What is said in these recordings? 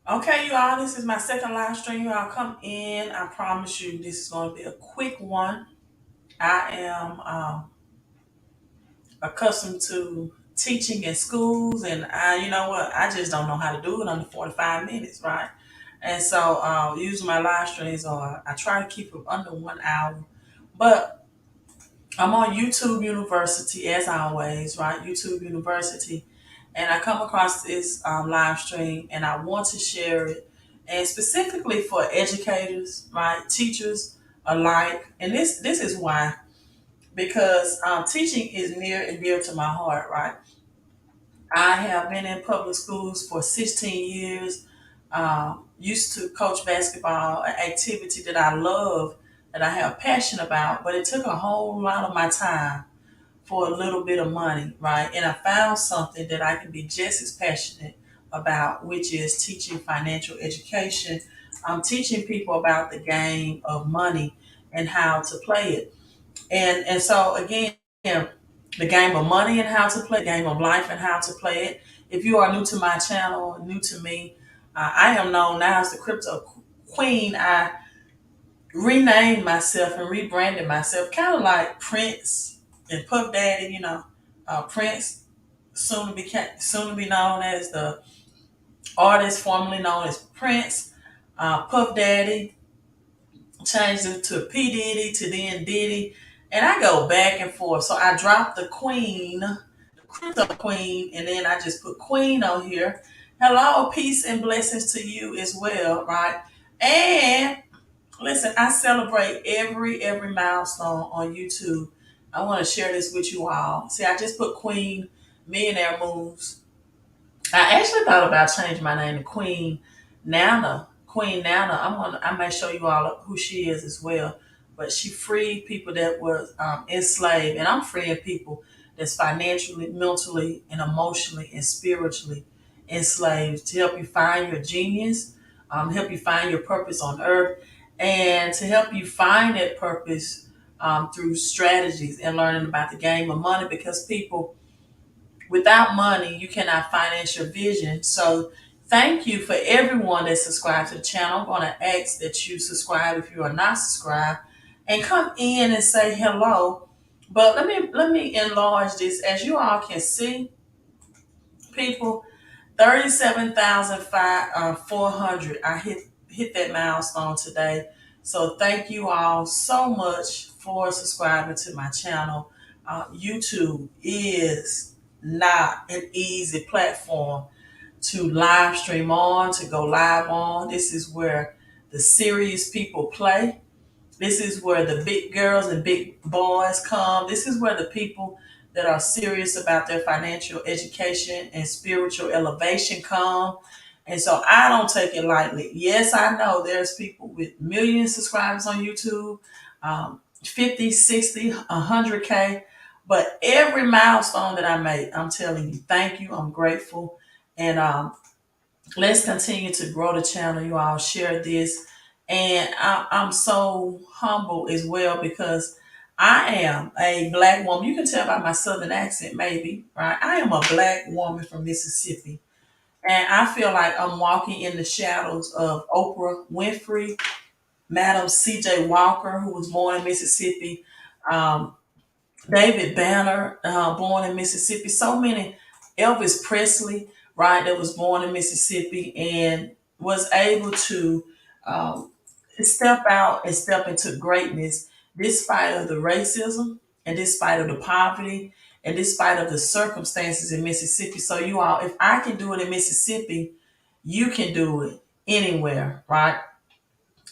Okay, you all, this is my second live stream. You all come in. I promise you, this is going to be a quick one. I am accustomed to teaching in schools, and you know what? I just don't know how to do it under 45 minutes, right? And so, using my live streams, or I try to keep them under 1 hour. But I'm on YouTube University as always, right? YouTube University, and I come across this live stream, and I want to share it, and specifically for educators, right, teachers alike. And this is why, because teaching is near and dear to my heart, right? I have been in public schools for 16 years. Used to coach basketball, an activity that I love, that I have passion about, but it took a whole lot of my time for a little bit of money, right? And I found something that I can be just as passionate about, which is teaching financial education. I'm teaching people about the game of money and how to play it. And so again, the game of money and how to play, the game of life and how to play it. If you are new to my channel, new to me, I am known now as the Crypto Queen. I renamed myself and rebranded myself, kind of like Prince and Puff Daddy. Prince soon to be known as the artist formerly known as Prince. Puff Daddy changed it to P Diddy, to then Diddy, and I go back and forth. So I dropped the Queen, the Crypto Queen, and then I just put Queen on here. Hello, peace and blessings to you as well, right? And listen, I celebrate every milestone on YouTube. I want to share this with you all. See, I just put Queen Millionaire Moves. I actually thought about changing my name to Queen Nana. Queen Nana. I may show you all who she is as well. But she freed people that were enslaved, and I'm freeing people that's financially, mentally, and emotionally and spiritually enslaved to help you find your genius, help you find your purpose on earth, and to help you find that purpose through strategies and learning about the game of money. Because people, without money, you cannot finance your vision. So, thank you for everyone that subscribed to the channel. I'm going to ask that you subscribe if you are not subscribed, and come in and say hello. But let me enlarge this. As you all can see, people, 37,400. I hit that milestone today. So thank you all so much for subscribing to my channel. YouTube is not an easy platform to live stream on, to go live on. This is where the serious people play. This is where the big girls and big boys come. This is where the people that are serious about their financial education and spiritual elevation come. And so I don't take it lightly. Yes, I know there's people with millions of subscribers on YouTube, 50, 60, 100K. But every milestone that I make, I'm telling you, thank you. I'm grateful. And let's continue to grow the channel. You all share this. And I'm so humble as well, because I am a black woman. You can tell by my southern accent, maybe, right? I am a black woman from Mississippi. And I feel like I'm walking in the shadows of Oprah Winfrey, Madam C.J. Walker, who was born in Mississippi, um, David Banner, born in Mississippi. So many, Elvis Presley, right, that was born in Mississippi and was able to um, step out and step into greatness despite of the racism and despite of the poverty and despite of the circumstances in Mississippi. So you all, if I can do it in Mississippi, you can do it anywhere, right?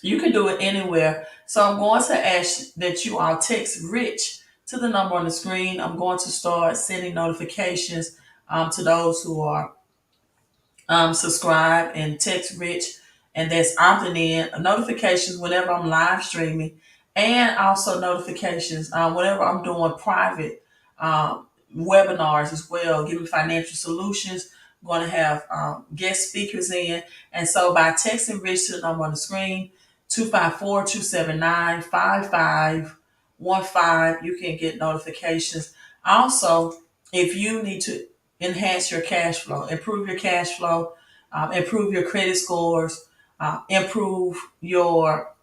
You can do it anywhere. So I'm going to ask that you all text Rich to the number on the screen. I'm going to start sending notifications to those who are subscribed, and text Rich, and that's opting in notifications whenever I'm live streaming, and also notifications whenever I'm doing private webinars as well, giving financial solutions. I'm going to have guest speakers in. And so by texting Rich to the number on the screen, 254-279-5515, you can get notifications. Also, if you need to enhance your cash flow, improve your cash flow, improve your credit scores, improve your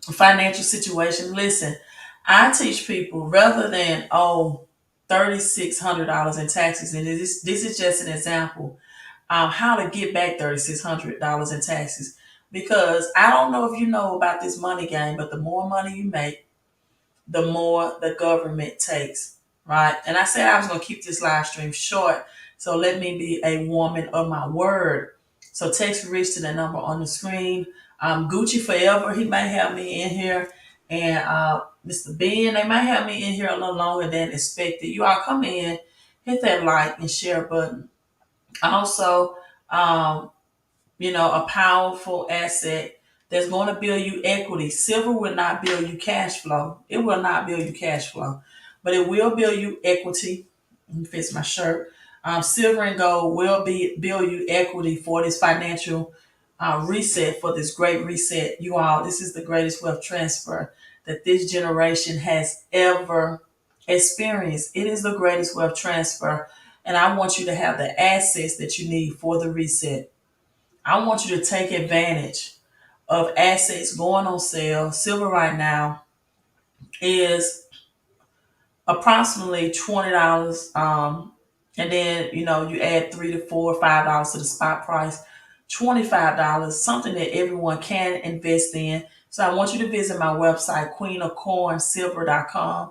financial situation. Listen, I teach people rather than $3,600 in taxes, and this is just an example, how to get back $3,600 in taxes. Because I don't know if you know about this money game, but the more money you make, the more the government takes, right? And I said I was going to keep this live stream short, so let me be a woman of my word. So text Rich to the number on the screen. Gucci Forever, he may have me in here, and Mr. Ben, they might have me in here a little longer than expected. You all come in, hit that like and share button. Also, um, a powerful asset that's going to build you equity. Silver will not build you cash flow. It will not build you cash flow, but it will build you equity. It fits my shirt. Silver and gold will build you equity for this financial reset, for this great reset. You all, this is the greatest wealth transfer that this generation has ever experienced. It is the greatest wealth transfer. And I want you to have the assets that you need for the reset. I want you to take advantage of assets going on sale. Silver right now is approximately $20. And then, you add $3 to $4 or $5 to the spot price, $25, something that everyone can invest in. So I want you to visit my website, queenofcornsilver.com.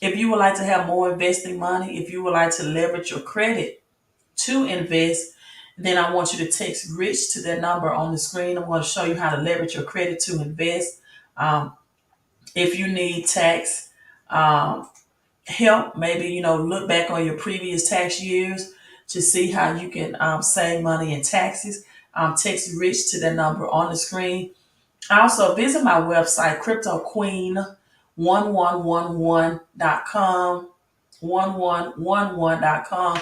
If you would like to have more investing money, if you would like to leverage your credit to invest, then I want you to text Rich to that number on the screen. I'm going to show you how to leverage your credit to invest. If you need tax um, help, maybe, look back on your previous tax years to see how you can save money in taxes. Text Rich to the number on the screen. Also, visit my website, CryptoQueen1111.com, 1111.com.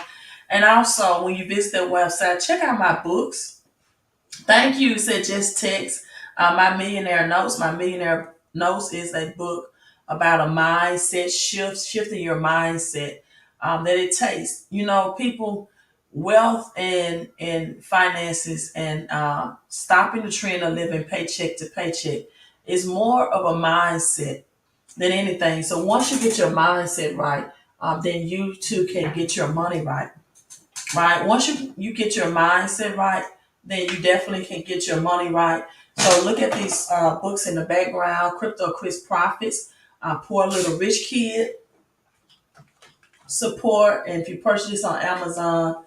And also, when you visit that website, check out my books. Thank you, said Just Text. My Millionaire Notes. My Millionaire Notes is a book about a mindset shift, shifting your mindset that it takes. People, wealth and finances and stopping the trend of living paycheck to paycheck is more of a mindset than anything. So once you get your mindset right, then you too can get your money right. Right? Once you get your mindset right, then you definitely can get your money right. So look at these books in the background: Crypto Chris Profits, Poor Little Rich Kid, Support. And if you purchase this on Amazon,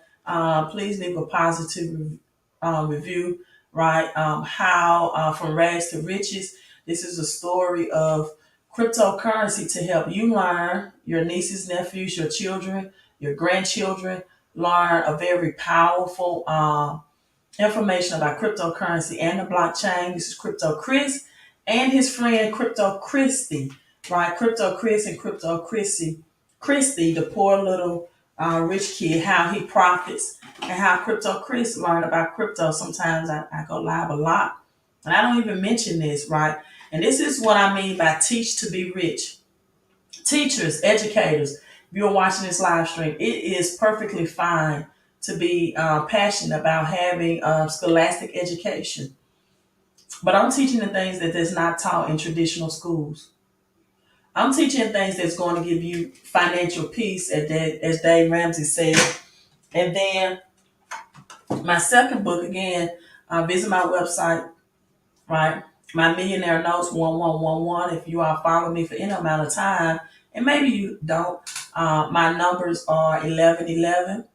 please leave a positive review. Right? How from rags to riches. This is a story of cryptocurrency to help you learn, your nieces, nephews, your children, your grandchildren learn a very powerful information about cryptocurrency and the blockchain. This is Crypto Chris and his friend Crypto Christy, right? Crypto Chris and Crypto Christy, the poor little rich kid, how he profits and how Crypto Chris learned about crypto. Sometimes I go live a lot and I don't even mention this, right? And this is what I mean by teach to be rich. Teachers, educators, if you're watching this live stream, it is perfectly fine to be passionate about having scholastic education. But I'm teaching the things that is not taught in traditional schools. I'm teaching things that's going to give you financial peace, as Dave Ramsey said. And then my second book, again, visit my website, right? My Millionaire Notes 1111. If you are following me for any amount of time, and maybe you don't, my numbers are 1111.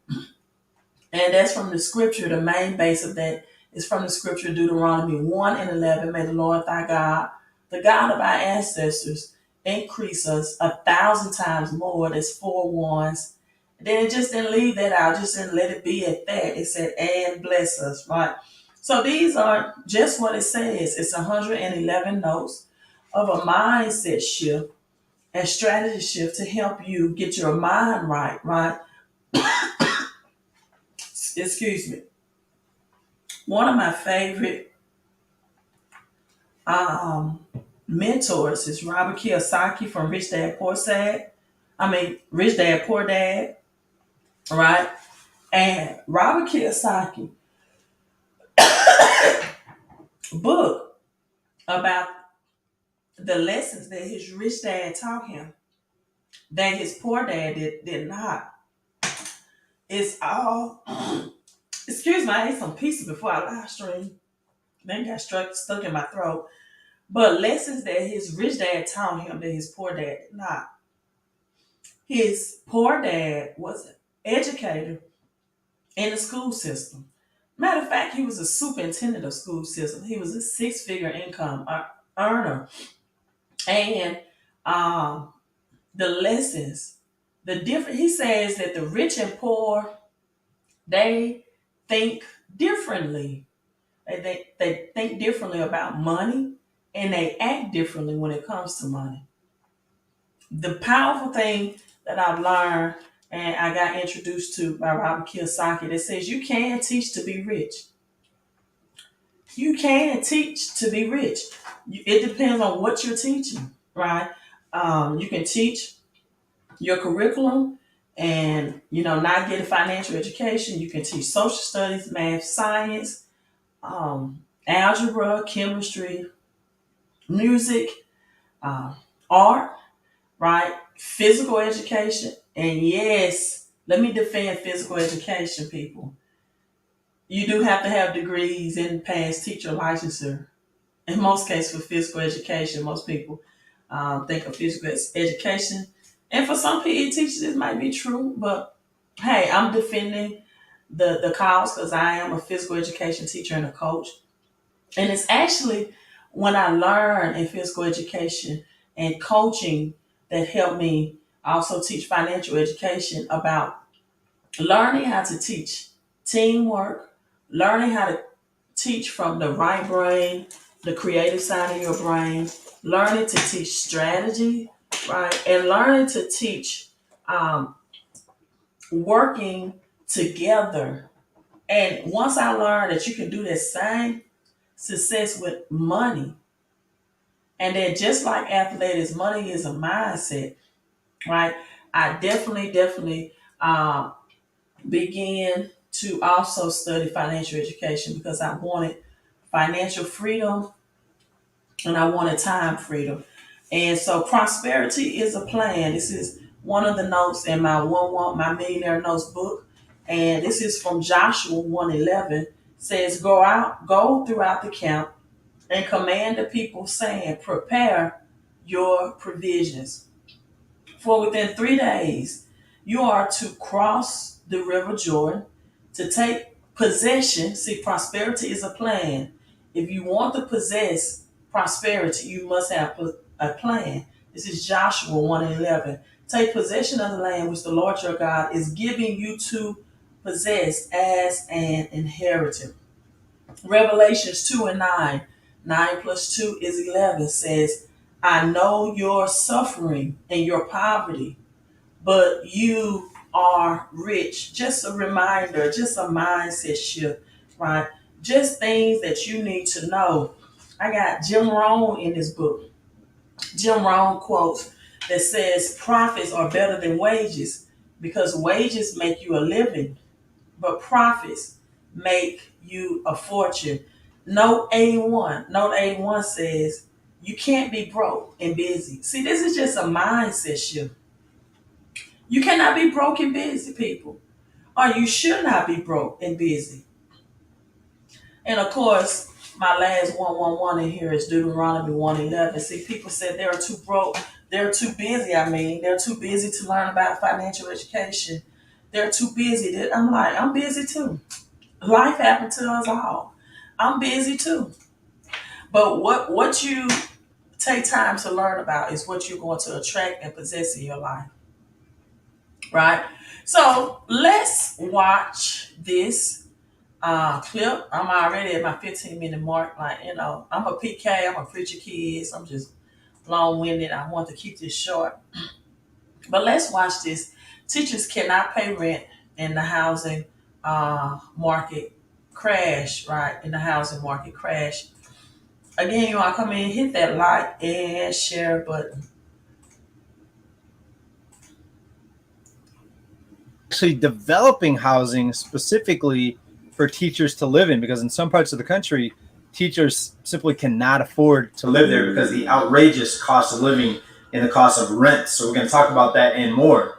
And that's from the scripture. The main base of that is from the scripture Deuteronomy 1 and 11. May the Lord thy God, the God of our ancestors, increase us 1,000 times more. That's four ones. Then it just didn't leave that out, just didn't let it be at that. It said, and bless us, right? So these are just what it says. It's 111 notes of a mindset shift and strategy shift to help you get your mind right, right? Excuse me. One of my favorite um, mentors is Robert Kiyosaki from Rich Dad Poor Dad. Rich Dad Poor Dad, right? And Robert Kiyosaki, book about the lessons that his rich dad taught him that his poor dad did not. It's all, excuse me, I ate some pizza before I live stream. Then got stuck in my throat. But lessons that his rich dad taught him that his poor dad did not. His poor dad was an educator in the school system. Matter of fact, he was a superintendent of school system. He was a six-figure income earner. And um, the lessons, the different, he says that the rich and poor, they think differently. They think differently about money and they act differently when it comes to money. The powerful thing that I've learned and I got introduced to by Robert Kiyosaki that says you can teach to be rich. You can teach to be rich. It depends on what you're teaching, right? You can teach your curriculum and not get a financial education. You can teach social studies, math, science, algebra, chemistry, music, uh, art, right? Physical education. And yes, let me defend physical education, people. You do have to have degrees and pass teacher licensure. In most cases, for physical education, most people think of physical education. And for some PE teachers, this might be true, but hey, I'm defending the cause because I am a physical education teacher and a coach. And it's actually when I learned in physical education and coaching that helped me also teach financial education about learning how to teach teamwork, learning how to teach from the right brain, the creative side of your brain, learning to teach strategy, right? And learning to teach um, working together. And once I learned that you can do that same success with money, and that just like athletics, money is a mindset, right? I definitely began to also study financial education because I wanted financial freedom and I wanted time freedom. And so prosperity is a plan. This is one of the notes in my millionaire notes book. And this is from Joshua 1:11. Says, go throughout the camp and command the people, saying, prepare your provisions. For within 3 days, you are to cross the river Jordan to take possession. See, prosperity is a plan. If you want to possess prosperity, you must have a plan. This is Joshua 1:11. Take possession of the land which the Lord your God is giving you to possess as an inheritance. Revelations 2:9. 9 plus 2 is 11 says, I know your suffering and your poverty, but you are rich. Just a reminder, just a mindset shift, right? Just things that you need to know. I got Jim Rohn in this book. Jim Rohn quotes that says profits are better than wages because wages make you a living, but profits make you a fortune. Note 81 says you can't be broke and busy. See, this is just a mindset shift. You cannot be broke and busy, people. Or you should not be broke and busy. And of course, my last 111 in here is Deuteronomy 1:11. See, people said they're too broke, they're too busy. They're too busy to learn about financial education. They're too busy. I'm like, I'm busy too. Life happened to us all. I'm busy too. But what you take time to learn about is what you're going to attract and possess in your life. Right? So let's watch this clip. I'm already at my 15-minute mark. I'm a PK, I'm a preacher kids. I'm just long-winded. I want to keep this short. But let's watch this. Teachers cannot pay rent in the housing market crash, right? In the housing market crash. Again, you want to come in, hit that like and share button. Actually developing housing specifically for teachers to live in, because in some parts of the country teachers simply cannot afford to live there because of the outrageous cost of living and the cost of rent. So we're going to talk about that and more.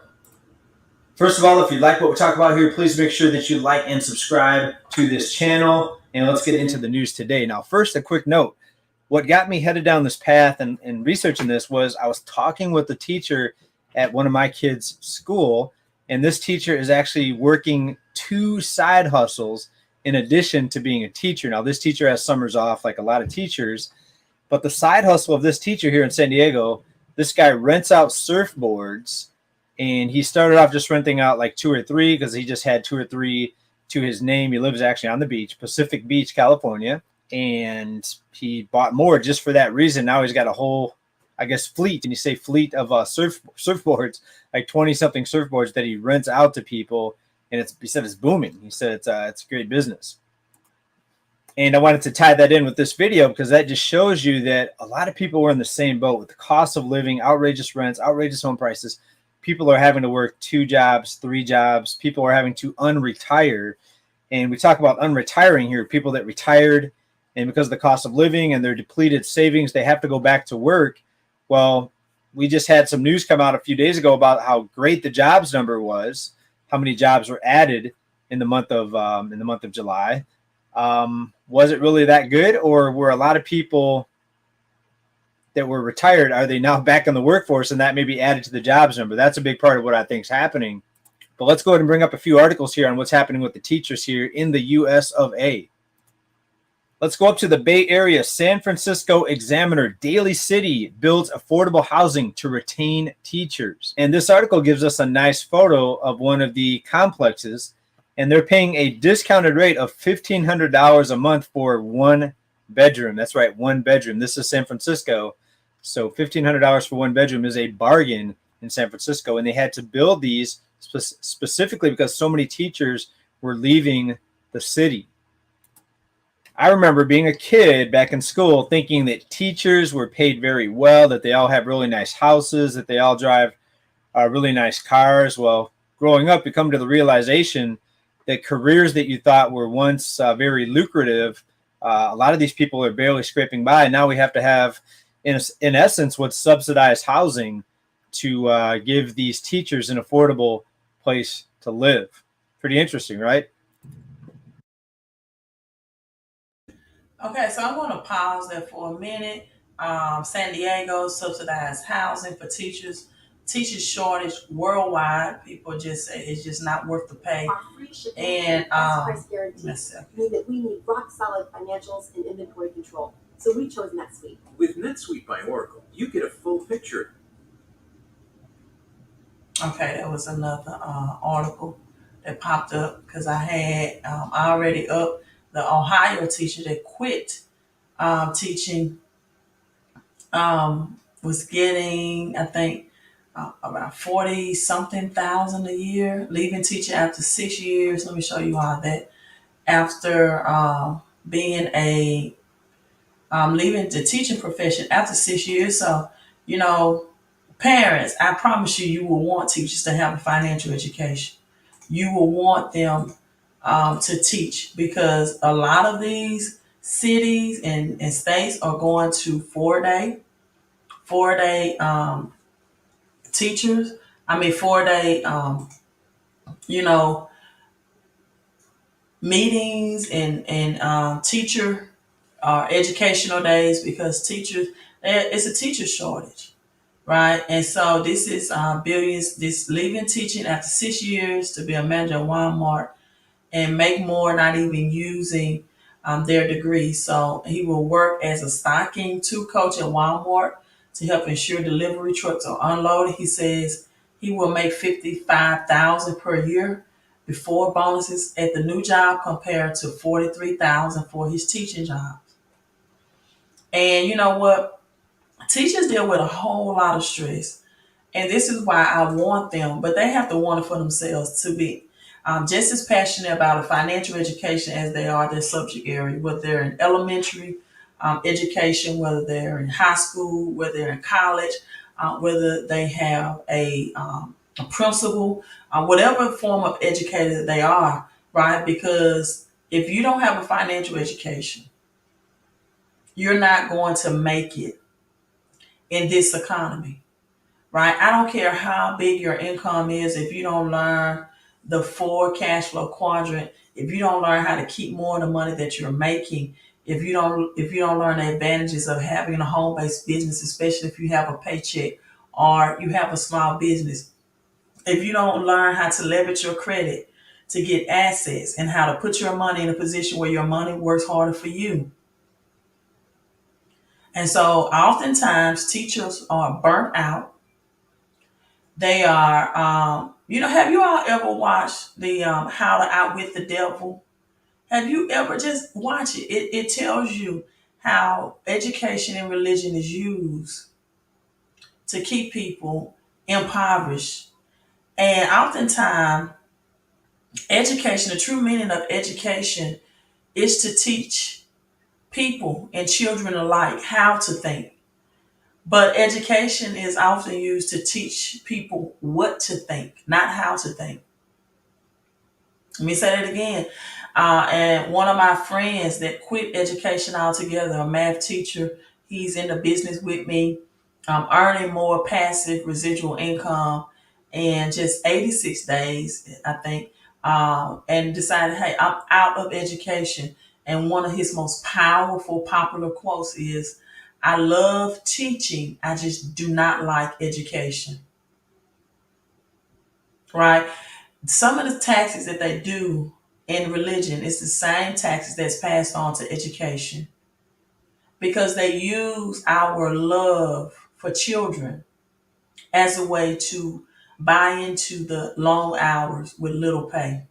First of all, if you like what we talk about here, please make sure that you like and subscribe to this channel. And let's get into the news today. Now, first, a quick note. What got me headed down this path and researching this was I was talking with a teacher at one of my kids' school, and this teacher is actually working 2 side hustles in addition to being a teacher. Now, this teacher has summers off like a lot of teachers, but the side hustle of this teacher here in San Diego, this guy rents out surfboards, and he started off just renting out like 2 or 3 because he just had 2 or 3 to his name. He lives actually on the beach, Pacific Beach, California, and he bought more just for that reason. Now he's got a whole, I guess, fleet, and you say fleet of surfboards, like 20-something surfboards that he rents out to people, and he said it's booming. He said it's great business. And I wanted to tie that in with this video because that just shows you that a lot of people were in the same boat with the cost of living, outrageous rents, outrageous home prices. People are having to work 2 jobs, 3 jobs. People are having to unretire. And we talk about unretiring here, people that retired, and because of the cost of living and their depleted savings, they have to go back to work. Well, we just had some news come out a few days ago about how great the jobs number was, how many jobs were added in the month of July. Was it really that good, or were a lot of people that were retired, are they now back in the workforce, and that may be added to the jobs number? That's a big part of what I think is happening. But let's go ahead and bring up a few articles here on what's happening with the teachers here in the US of A. Let's go up to the Bay Area. San Francisco Examiner, Daly City builds affordable housing to retain teachers. And this article gives us a nice photo of one of the complexes, and they're paying a discounted rate of $1,500 a month for 1 bedroom. That's right, 1 bedroom. This is San Francisco. So $1,500 for 1 bedroom is a bargain in San Francisco. And they had to build these specifically because so many teachers were leaving the city. I remember being a kid back in school thinking that teachers were paid very well, that they all have really nice houses, that they all drive really nice cars. Well, growing up, you come to the realization that careers that you thought were once very lucrative, a lot of these people are barely scraping by. And now we have to have, in essence, what's subsidized housing to give these teachers an affordable place to live. Pretty interesting, right? Okay, so I'm going to pause there for a minute. San Diego subsidized housing for teachers. Teachers shortage worldwide. People just say it's just not worth the pay. Our free shipping And and price guarantees mean that we need rock solid financials and inventory control. So we chose NetSuite. With NetSuite by Oracle, you get a full picture. Okay, that was another article that popped up because I had already up the Ohio teacher that quit teaching, was getting, I think, about 40 something thousand a year, leaving teaching after 6 years. Let me show you all that. After being a leaving the teaching profession after 6 years. So, you know, parents, I promise you, you will want teachers to have a financial education. You will want them to teach because a lot of these cities and states are going to 4-day teachers. I mean, 4-day, you know, meetings and teacher educational days because teachers, it's a teacher shortage, right? And so this is billions, this leaving teaching after 6 years to be a manager at Walmart and make more, not even using their degree. So he will work as a stocking two coach at Walmart to help ensure delivery trucks are unloaded. He says he will make $55,000 per year before bonuses at the new job compared to $43,000 for his teaching job. And you know what? Teachers deal with a whole lot of stress. And this is why I want them, but they have to want it for themselves to be just as passionate about a financial education as they are their subject area, whether they're in elementary education, whether they're in high school, whether they're in college, whether they have a principal, whatever form of educator they are, right? Because if you don't have a financial education, you're not going to make it in this economy, right? I don't care how big your income is if you don't learn the four cash flow quadrant, if you don't learn how to keep more of the money that you're making, if you don't learn the advantages of having a home-based business, especially if you have a paycheck or you have a small business, if you don't learn how to leverage your credit to get assets and how to put your money in a position where your money works harder for you. And so oftentimes teachers are burnt out. They are, have you all ever watched the How to Outwit the Devil? Have you ever just watch it? It tells you how education and religion is used to keep people impoverished. And oftentimes, education, the true meaning of education is to teach people and children alike how to think. But education is often used to teach people what to think, not how to think. Let me say that again. And one of my friends that quit education altogether, a math teacher, he's in the business with me, earning more passive residual income in just 86 days, I think, and decided, hey, I'm out of education. And one of his most powerful, popular quotes is, I love teaching, I just do not like education. Right? Some of the taxes that they do in religion is the same taxes that's passed on to education because they use our love for children as a way to buy into the long hours with little pay.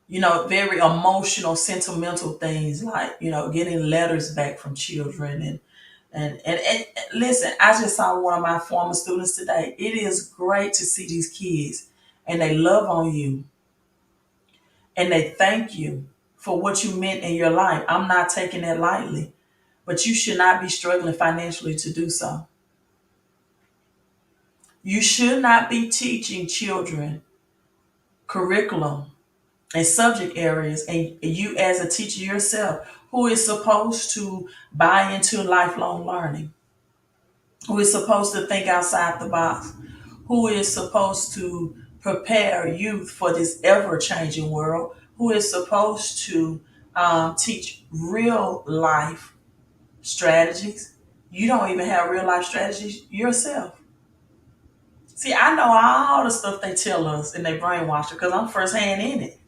Very emotional, sentimental things like, getting letters back from children and listen, I just saw one of my former students today. It is great to see these kids and they love on you and they thank you for what you meant in your life. I'm not taking that lightly, but you should not be struggling financially to do so. You should not be teaching children curriculum and subject areas, and you as a teacher yourself, who is supposed to buy into lifelong learning, who is supposed to think outside the box, who is supposed to prepare youth for this ever-changing world, who is supposed to teach real life strategies. You don't even have real life strategies yourself. See, I know all the stuff they tell us and they brainwash us because I'm firsthand in it.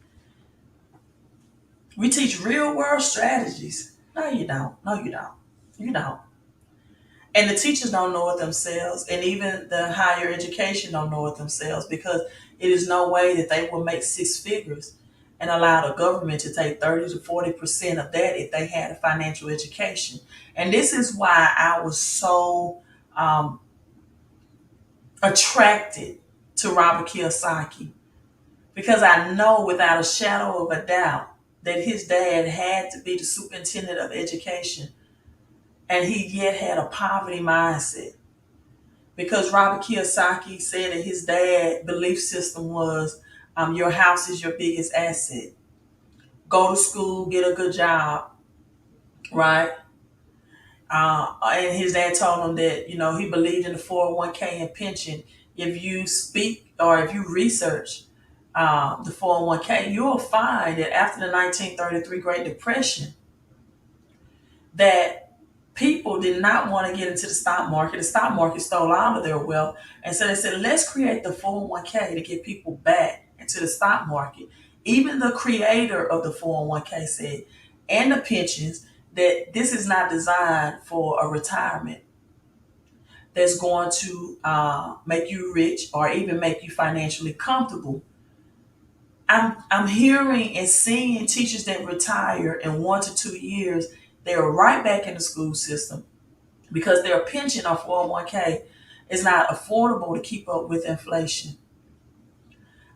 We teach real world strategies. No, you don't. No, you don't. You don't. And the teachers don't know it themselves, and even the higher education don't know it themselves because it is no way that they will make six figures and allow the government to take 30 to 40% of that if they had a financial education. And this is why I was so attracted to Robert Kiyosaki, because I know without a shadow of a doubt that his dad had to be the superintendent of education and he yet had a poverty mindset. Because Robert Kiyosaki said that his dad belief system was your house is your biggest asset. Go to school, get a good job, right? And his dad told him that, he believed in the 401k and pension. If you speak or if you research the 401k, you'll find that after the 1933 Great Depression, that people did not want to get into the stock market. The stock market stole all of their wealth. And so they said, let's create the 401k to get people back into the stock market. Even the creator of the 401k said, and the pensions, that this is not designed for a retirement that's going to make you rich or even make you financially comfortable. I'm hearing and seeing teachers that retire in 1 to 2 years, they're right back in the school system because their pension or 401k is not affordable to keep up with inflation.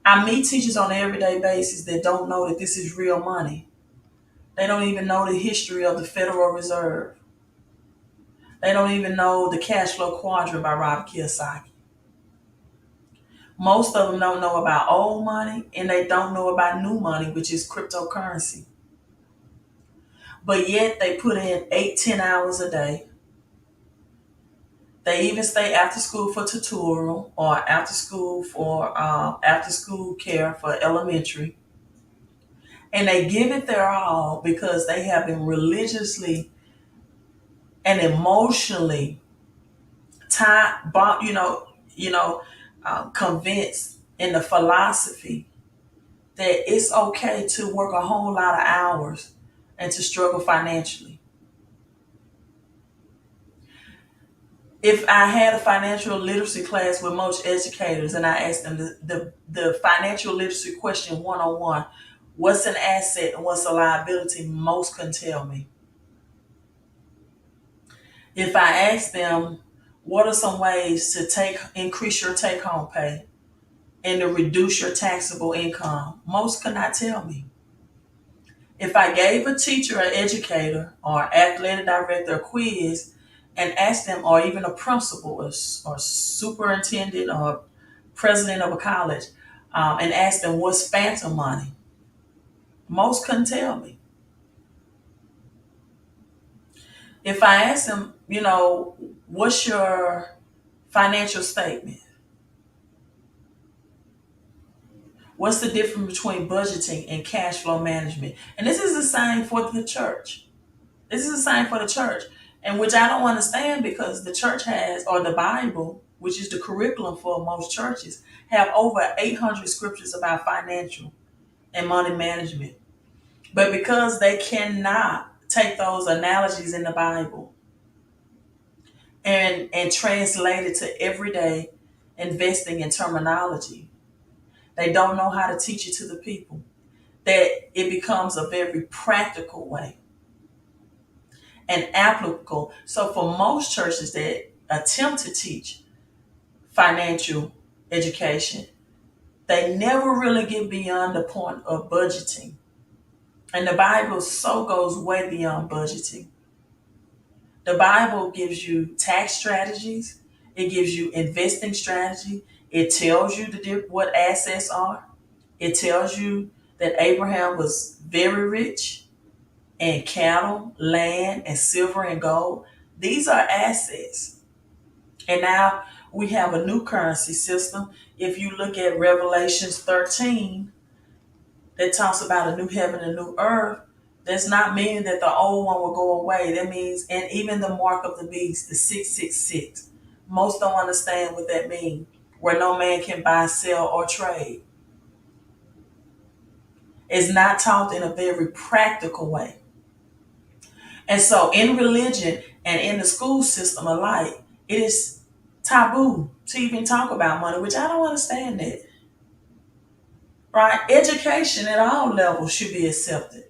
I meet teachers on an everyday basis that don't know that this is real money. They don't even know the history of the Federal Reserve. They don't even know the cash flow quadrant by Robert Kiyosaki. Most of them don't know about old money and they don't know about new money, which is cryptocurrency. but yet they put in 8-10 hours a day. They even stay after school for tutorial or after school for after school care for elementary. And they give it their all because they have been religiously and emotionally convinced in the philosophy that it's okay to work a whole lot of hours and to struggle financially. If I had a financial literacy class with most educators and I asked them the financial literacy question 101, what's an asset and what's a liability, most couldn't tell me. If I asked them, what are some ways to increase your take home pay and to reduce your taxable income, most could not tell me. If I gave a teacher, an educator, or athletic director a quiz and asked them, or even a principal or superintendent or president of a college, and asked them what's phantom money, most couldn't tell me. If I asked them, what's your financial statement? What's the difference between budgeting and cash flow management? And this is the same for the church. This is the same for the church, and which I don't understand because the church has, or the Bible, which is the curriculum for most churches, have over 800 scriptures about financial and money management. But because they cannot take those analogies in the Bible and translate it to everyday investing and terminology, they don't know how to teach it to the people. That it becomes a very practical way and applicable. So for most churches that attempt to teach financial education, they never really get beyond the point of budgeting. And the Bible so goes way beyond budgeting. The Bible gives you tax strategies. It gives you investing strategy. It tells you what assets are. It tells you that Abraham was very rich in cattle, land, and silver and gold. These are assets. And now we have a new currency system. If you look at Revelations 13, that talks about a new heaven and new earth, that's not meaning that the old one will go away. That means, and even the mark of the beast, the 666. Most don't understand what that means, where no man can buy, sell, or trade. It's not taught in a very practical way. And so in religion and in the school system alike, it is taboo to even talk about money, which I don't understand that. Right? Education at all levels should be accepted.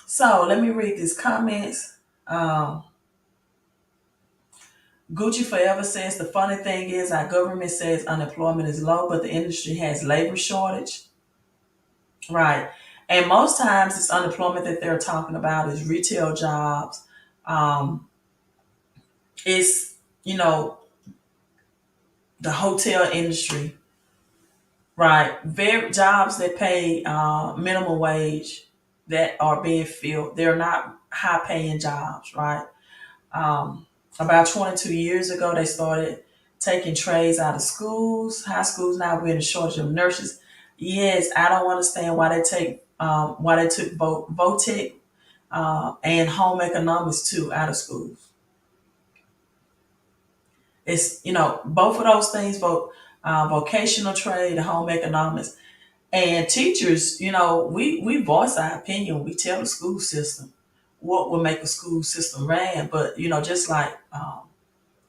So let me read these comments. Gucci Forever says the funny thing is our government says unemployment is low, but the industry has labor shortage. Right. And most times this unemployment that they're talking about is retail jobs. It's, the hotel industry, right? Very jobs that pay minimum wage that are being filled. They're not high paying jobs, right? About 22 years ago, they started taking trades out of schools. High schools now, we're in a shortage of nurses. Yes, I don't understand why they took VOTEC and home economics too out of schools. It's both of those things, both vocational trade and home economics. And teachers, we voice our opinion. We tell the school system what will make a school system ran. But just like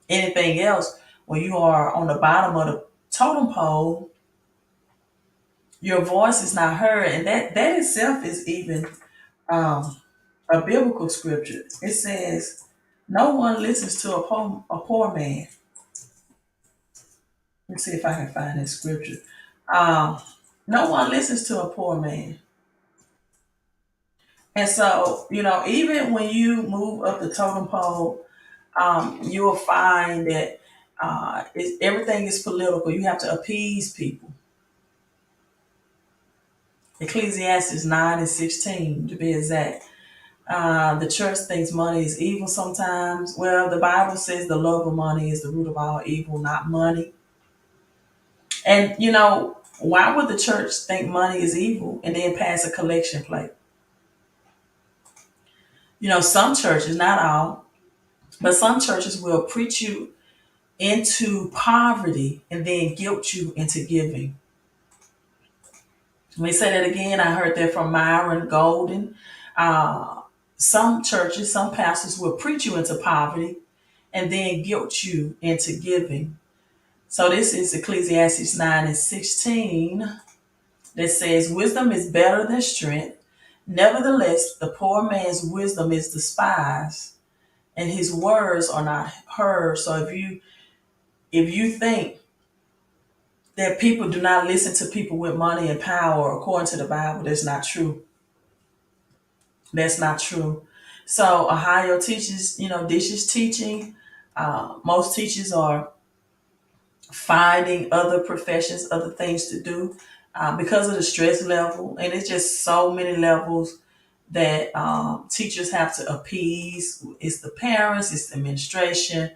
anything else, when you are on the bottom of the totem pole, your voice is not heard, and that itself is even a biblical scripture. It says, "No one listens to a poor man." Let's see if I can find that scripture. Um, no one listens to a poor man. And so, even when you move up the totem pole, you will find that everything is political. You have to appease people. Ecclesiastes 9 and 16, to be exact. The church thinks money is evil sometimes. Well, the Bible says the love of money is the root of all evil, not money. And why would the church think money is evil and then pass a collection plate? Some churches, not all, but some churches will preach you into poverty and then guilt you into giving. Let me say that again. I heard that from Myron Golden. Some churches, some pastors will preach you into poverty and then guilt you into giving. So this is Ecclesiastes 9:16 that says, wisdom is better than strength. Nevertheless, the poor man's wisdom is despised, and his words are not heard. So if you think that people do not listen to people with money and power, according to the Bible, that's not true. That's not true. So Ohio teaches, this is teaching. Most teachers are finding other professions, other things to do because of the stress level. And it's just so many levels that teachers have to appease. It's the parents, it's the administration.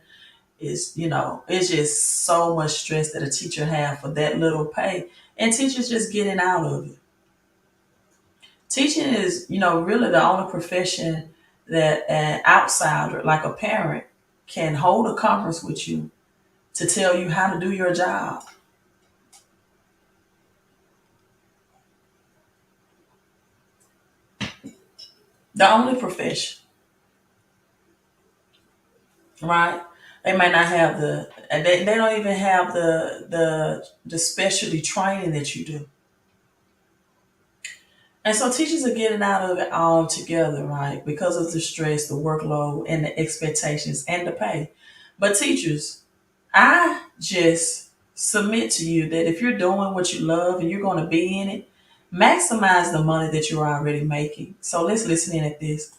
It's just so much stress that a teacher have for that little pay. And teachers just getting out of it. Teaching is, really the only profession that an outsider, like a parent, can hold a conference with you to tell you how to do your job. The only profession, right? They might not have they don't even have the specialty training that you do. And so teachers are getting out of it all together, right? Because of the stress, the workload, and the expectations and the pay. But teachers, I just submit to you that if you're doing what you love and you're going to be in it, maximize the money that you're already making. So let's listen in at this.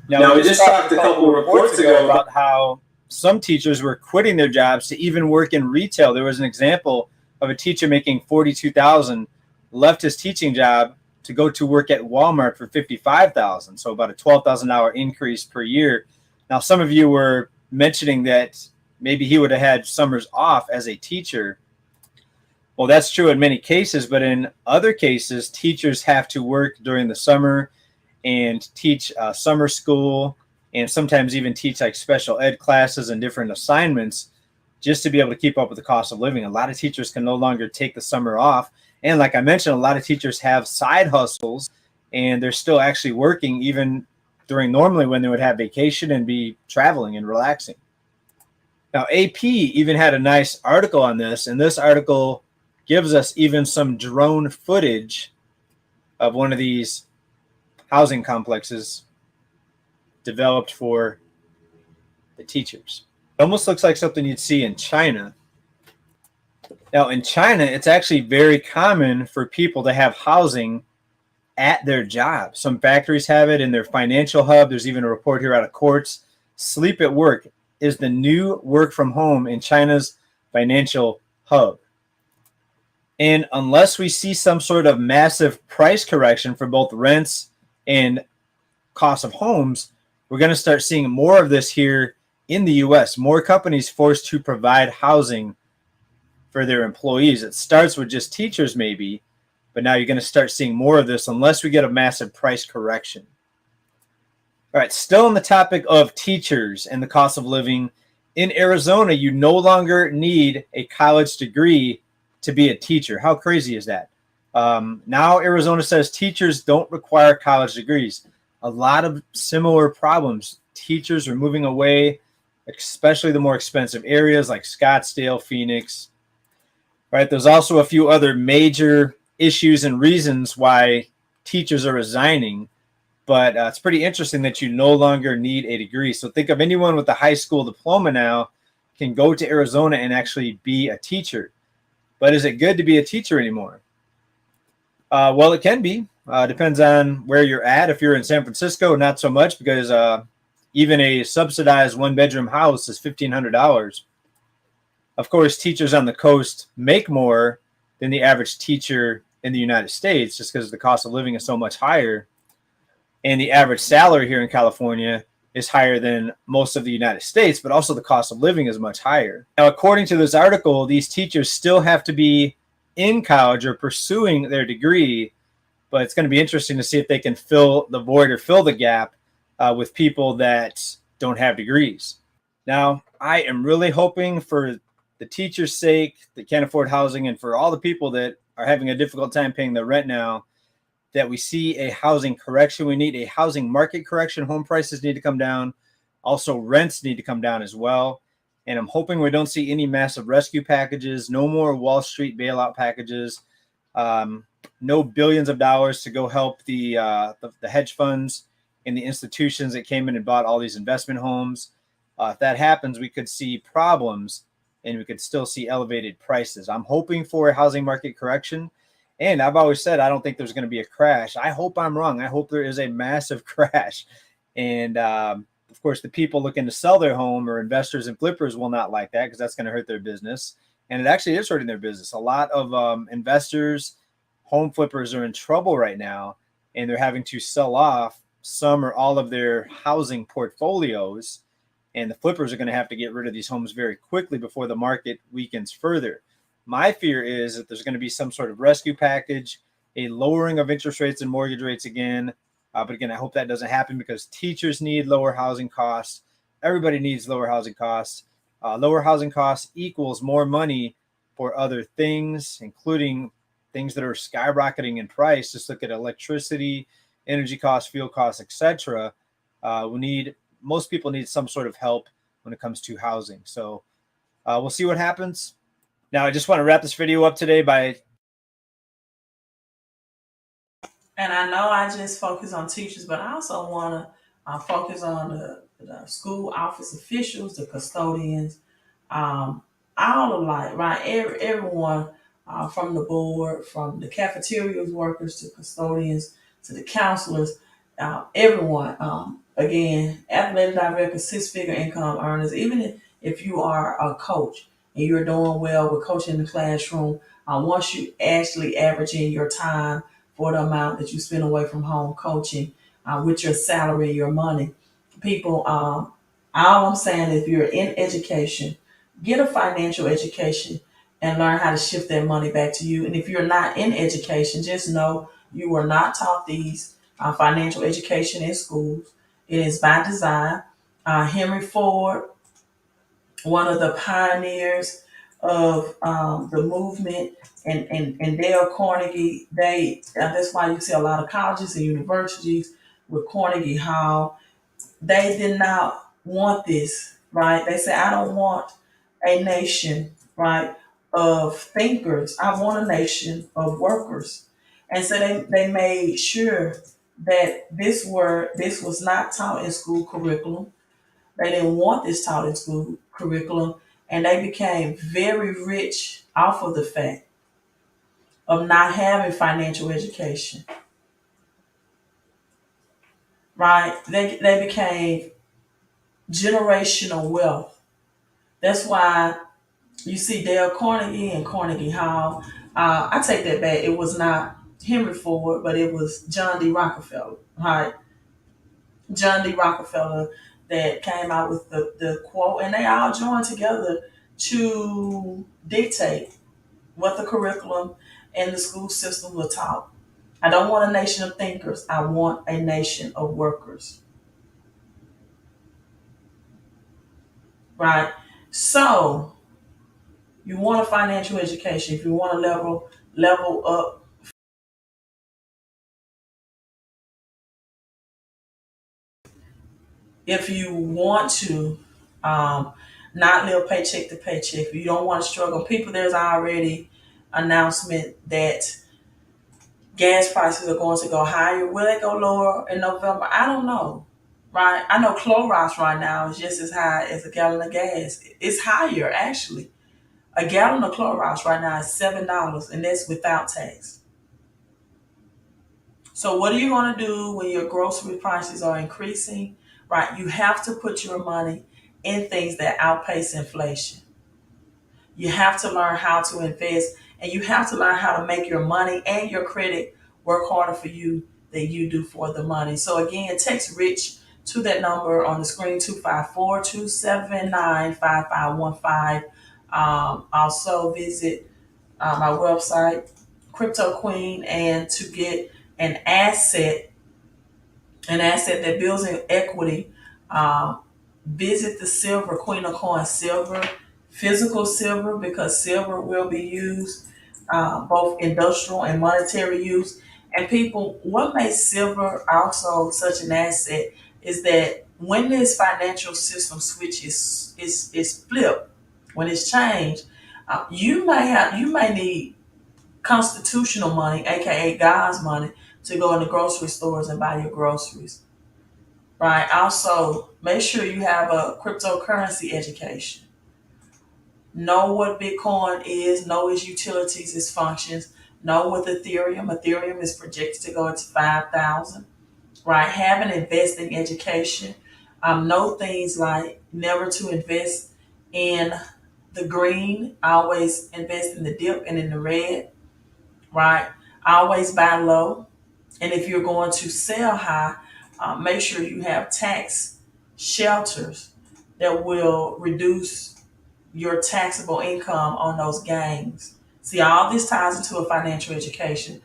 Now, we just talked a couple of reports ago about how some teachers were quitting their jobs to even work in retail. There was an example of a teacher making $42,000, left his teaching job to go to work at Walmart for $55,000, so about a $12,000 increase per year. Now, some of you were mentioning that maybe he would have had summers off as a teacher. Well, that's true in many cases, but in other cases, teachers have to work during the summer and teach summer school and sometimes even teach like special ed classes and different assignments just to be able to keep up with the cost of living. A lot of teachers can no longer take the summer off. And like I mentioned, a lot of teachers have side hustles and they're still actually working even during normally when they would have vacation and be traveling and relaxing. Now, AP even had a nice article on this, and this article gives us even some drone footage of one of these housing complexes developed for the teachers. It almost looks like something you'd see in China. Now, in China, it's actually very common for people to have housing at their job. Some factories have it in their financial hub. There's even a report here out of Quartz. Sleep at work is the new work from home in China's financial hub. And unless we see some sort of massive price correction for both rents and cost of homes, we're going to start seeing more of this here in the U.S. More companies forced to provide housing for their employees. It starts with just teachers maybe, but now you're going to start seeing more of this unless we get a massive price correction. All right, still on the topic of teachers and the cost of living, in Arizona, you no longer need a college degree to be a teacher. How crazy is that? Now Arizona says teachers don't require college degrees. A lot of similar problems. Teachers are moving away, especially the more expensive areas like Scottsdale, Phoenix. Right? There's also a few other major issues and reasons why teachers are resigning. But it's pretty interesting that you no longer need a degree. So think of anyone with a high school diploma now can go to Arizona and actually be a teacher. But is it good to be a teacher anymore? Well, it can be. Depends on where you're at. If you're in San Francisco, not so much, because even a subsidized one-bedroom house is $1,500. Of course, teachers on the coast make more than the average teacher in the United States just because the cost of living is so much higher. And the average salary here in California is higher than most of the United States, but also the cost of living is much higher. Now, according to this article, these teachers still have to be in college or pursuing their degree, but it's going to be interesting to see if they can fill the void or fill the gap with people that don't have degrees. Now, I am really hoping for the teachers' sake that can't afford housing and for all the people that are having a difficult time paying their rent now, that we see a housing correction. We need a housing market correction. Home prices need to come down. Also, rents need to come down as well. And I'm hoping we don't see any massive rescue packages, no more Wall Street bailout packages, no billions of dollars to go help the hedge funds and the institutions that came in and bought all these investment homes. If that happens, we could see problems and we could still see elevated prices. I'm hoping for a housing market correction. And I've always said, I don't think there's going to be a crash. I hope I'm wrong. I hope there is a massive crash. And of course, the people looking to sell their home or investors and flippers will not like that because that's going to hurt their business. And it actually is hurting their business. A lot of investors, home flippers are in trouble right now, and they're having to sell off some or all of their housing portfolios. And the flippers are going to have to get rid of these homes very quickly before the market weakens further. My fear is that there's going to be some sort of rescue package, a lowering of interest rates and mortgage rates again. But again, I hope that doesn't happen because teachers need lower housing costs. Everybody needs lower housing costs. Lower housing costs equals more money for other things, including things that are skyrocketing in price. Just look at electricity, energy costs, fuel costs, etc. Most people need some sort of help when it comes to housing. So we'll see what happens. Now, I just want to wrap this video up today by... And I know I just focus on teachers, but I also want to focus on the school office officials, the custodians, all alike, right? Everyone from the board, from the cafeterias workers to custodians to the counselors, everyone. Again, athletic directors, six-figure income earners, even if you are a coach and you're doing well with coaching in the classroom, once you actually average in your time for the amount that you spend away from home coaching with your salary, your money, people, all I'm saying is if you're in education, get a financial education and learn how to shift that money back to you. And if you're not in education, just know you were not taught these financial education in schools. It is by design. Henry Ford, one of the pioneers of the movement, and Dale Carnegie, that's why you see a lot of colleges and universities with Carnegie Hall. They did not want this, right? They said, I don't want a nation, right, of thinkers. I want a nation of workers. And so they made sure that this was not taught in school curriculum. They didn't want this taught in school curriculum, and they became very rich off of the fact of not having financial education. Right? They became generational wealth. That's why you see Dale Carnegie and Carnegie Hall. I take that back. It was not Henry Ford, but it was John D. Rockefeller. Right? John D. Rockefeller that came out with the quote, and they all joined together to dictate what the curriculum and the school system were taught. I don't want a nation of thinkers. I want a nation of workers. Right? So you want a financial education. If you want to level up, if you want to not live paycheck to paycheck, if you don't want to struggle, people, there's already announcement that gas prices are going to go higher. Will they go lower in November? I don't know. Right? I know Clorox right now is just as high as a gallon of gas. It's higher actually. A gallon of Clorox right now is $7, and that's without tax. So what are you going to do when your grocery prices are increasing? Right? You have to put your money in things that outpace inflation. You have to learn how to invest, and you have to learn how to make your money and your credit work harder for you that you do for the money. So again, text Rich to that number on the screen, 254-279-5515. Also visit my website, Crypto Queen, and to get an asset that builds in equity, visit the silver, Queen of Coins silver, physical silver, because silver will be used both industrial and monetary use. And people, what makes silver also such an asset is that when this financial system switch is flipped, when it's changed, you may need constitutional money, aka God's money, to go into grocery stores and buy your groceries. Right. Also, make sure you have a cryptocurrency education. Know what Bitcoin is, know its utilities, its functions. Know what Ethereum. Ethereum is projected to go to 5,000. Right. Have an investing education. Know things like never to invest in the green. Always invest in the dip and in the red. Right. Always buy low. And if you're going to sell high, make sure you have tax shelters that will reduce your taxable income on those gains. See, all this ties into a financial education.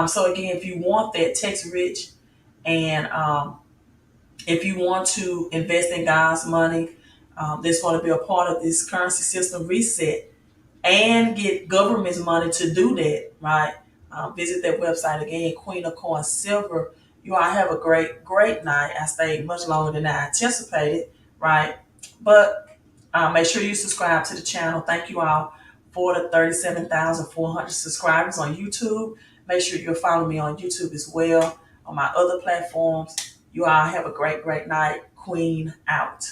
So again, if you want that, text Rich. And if you want to invest in God's money, that's going to be a part of this currency system reset and get government's money to do that, right? Visit that website again, Queen of Coins Silver. You all have a great night. I stayed much longer than I anticipated, right? But make sure you subscribe to the channel. Thank you all for the 37,400 subscribers on YouTube. Make sure you're following me on YouTube as well, on my other platforms. You all have a great night. Queen out.